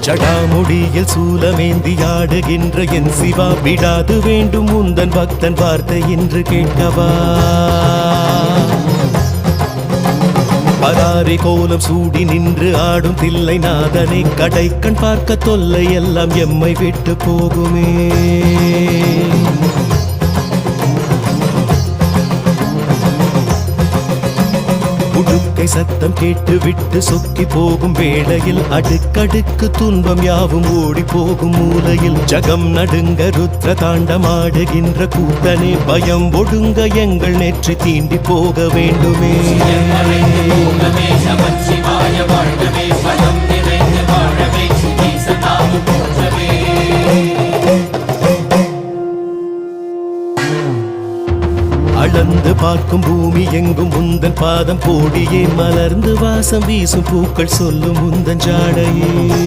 ஜடாமுடியில் சூலமேந்தி ஆடுகின்ற என் சிவா விடாது வேண்டும் உந்தன் பக்தன் வார்த்தை என்று கேட்கவா பராரி கோலம் சூடி நின்று ஆடும் தில்லை நாதனை கடைக்கண் பார்க்க தொல்லை எல்லாம் எம்மை விட்டு போகுமே உடுக்கை சத்தம் கேட்டு விட்டு சொக்கி போகும் வேளையில் அடுக்கடுக்கு துன்பம் யாவும் ஓடி போகும் மூலையில் ஜகம் நடுங்க ருத்ர தாண்டமாடுகின்ற கூத்தனே பயம் ஒடுங்க எங்கள் நெற்றி தீண்டி போக வேண்டுமே அளந்து பார்க்கும் பூமி எங்கும் உந்தன் பாதம் கோடியே மலர்ந்து வாசம் வீசும் பூக்கள் சொல்லும் உந்தன் ஜாடையே